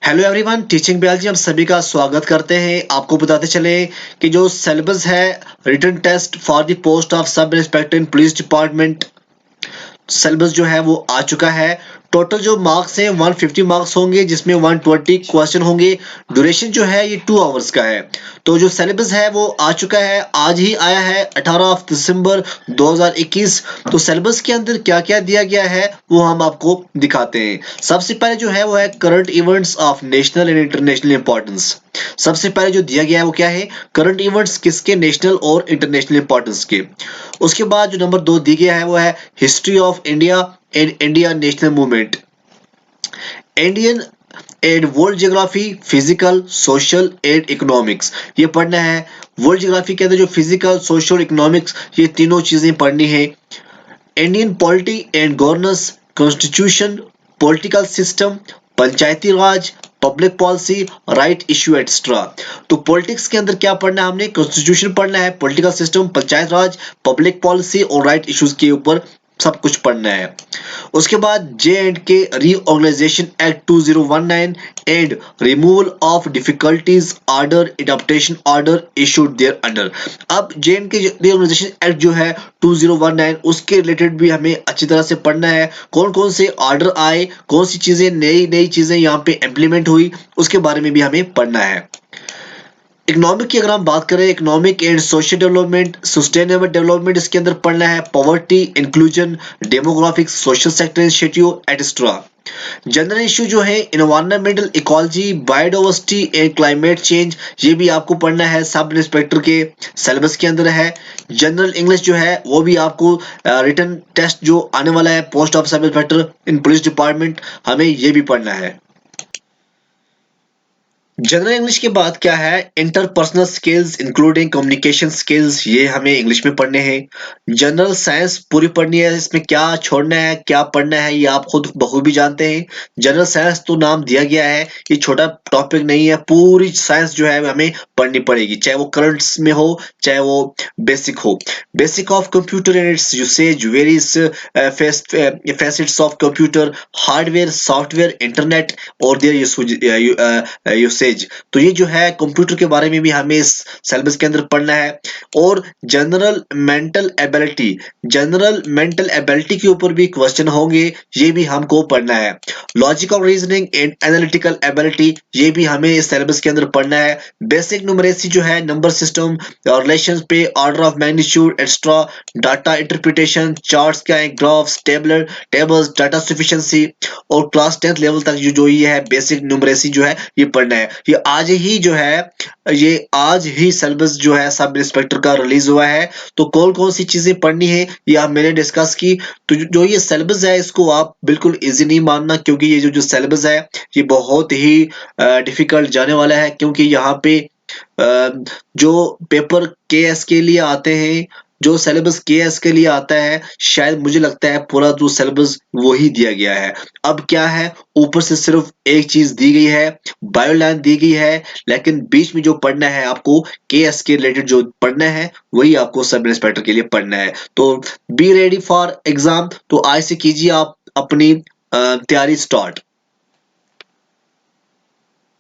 Hello everyone, teaching biology हम सभी का स्वागत करते हैं। आपको बताते चले कि जो सिलेबस है written test for the post of sub inspector in police department, syllabus जो है वो आ चुका है। टोटल जो मार्क्स हैं 150 मार्क्स होंगे, जिसमें 120 क्वेश्चन होंगे। ड्यूरेशन जो है ये 2 आवर्स का है। तो जो सिलेबस है वो आ चुका है, आज ही आया है 18 दिसंबर 2021। तो सिलेबस के अंदर क्या क्या दिया गया है वो हम आपको दिखाते हैं। सबसे पहले जो है वो है current events of national and international importance. सबसे पहले जो दिया गया है वो क्या है, करंट इवेंट्स किसके, नेशनल और इंटरनेशनल इंपॉर्टेंस के। उसके बाद जो नंबर 2 दी गया है वो है history of India and India national movement, Indian and world geography, physical, social and economics, ये पढ़ना है। वर्ल्ड ज्योग्राफी के अंदर जो फिजिकल, सोशल, इकोनॉमिक्स, ये तीनों चीजें पढ़नी है। Indian polity and governance, constitution, political system, panchayati raj, public policy, right issue extra. तो पॉलिटिक्स के अंदर क्या पढ़ना है हमने, कॉन्स्टिट्यूशन पढ़ना है, political system, panchayat raj, public policy और राइट इश्यूज के ऊपर सब कुछ पढ़ना है। उसके बाद J&K reorganisation act 2019 and removal of difficulties order, adaptation order issued there under. अब J&K रीऑर्गेनाइजेशन एक्ट जो है 2019, उसके रिलेटेड भी हमें अच्छी तरह से पढ़ना है। कौन कौन से ऑर्डर आए, कौन सी चीजें नई नई चीजें यहाँ पे इम्प्लीमेंट हुई, उसके बारे में भी हमें पढ़ना है। इकोनॉमिक की अगर हम बात करें, economic and social development, sustainable development, इसके अंदर पढ़ना है poverty, inclusion, demographics, social sector initiative etcetera. General issue जो है environmental ecology, biodiversity and climate change, ये भी आपको पढ़ना है, सब इंस्पेक्टर के सिलेबस के अंदर है। जनरल इंग्लिश जो है वो भी आपको रिटन टेस्ट जो आने वाला है post of sub inspector in police department, हमें ये भी पढ़ना है। जनरल इंग्लिश के बाद क्या है, interpersonal skills including communication skills, ये हमें इंग्लिश में पढ़ने हैं। जनरल साइंस पूरी पढ़नी है, इसमें क्या छोड़ना है क्या पढ़ना है ये आप खुद बखूबी जानते हैं। जनरल साइंस तो नाम दिया गया है, ये छोटा टॉपिक नहीं है, पूरी साइंस जो है हमें पढ़नी पड़ेगी, चाहे वो करंट्स में हो चाहे वो बेसिक हो। Basic of computer and it's usage, various facets of computer, hardware, software, internet और देयर यूसेज। तो ये जो है कंप्यूटर के बारे में भी हमें इस सिलेबस के अंदर पढ़ना है। और general mental ability, general mental ability के ऊपर भी क्वेश्चन होंगे, ये भी हमको पढ़ना है। Logical reasoning and analytical ability, ये भी हमें इस सिलेबस के अंदर पढ़ना है। बेसिक न्यूमरेसी जो है, नंबर सिस्टम, रिलेशंस पे, order of magnitude extra, data interpretation, charts क्या है, ग्राफ्स, टेबल्स, डाटा सफिशिएंसी और क्लास 10th लेवल तक जो ये है बेसिक न्यूमरेसी जो है ये पढ़ना है। ये आज ही जो है, ये आज ही सिलेबस जो है सब इंस्पेक्टर का रिलीज हुआ है। तो कौन कौन सी चीजें पढ़नी है ये आप मैंने डिस्कस की। तो जो ये सिलेबस है इसको आप बिल्कुल इजी नहीं मानना, क्योंकि ये जो जो सिलेबस है ये बहुत ही डिफिकल्ट जाने वाला है, क्योंकि यहाँ पे जो पेपर केएस के लिए आते हैं, जो सिलेबस केएस के लिए आता है, शायद मुझे लगता है पूरा जो सिलेबस वो ही दिया गया है। अब क्या है, ऊपर से सिर्फ एक चीज दी गई है, बायोलाइन दी गई है, लेकिन बीच में जो पढ़ना है आपको केएस के रिलेटेड जो पढ़ना है वही आपको सब इंस्पेक्टर के लिए पढ़ना है। तो बी रेडी फॉर एग्जाम। तो आज से कीजिए आप अपनी तैयारी स्टार्ट।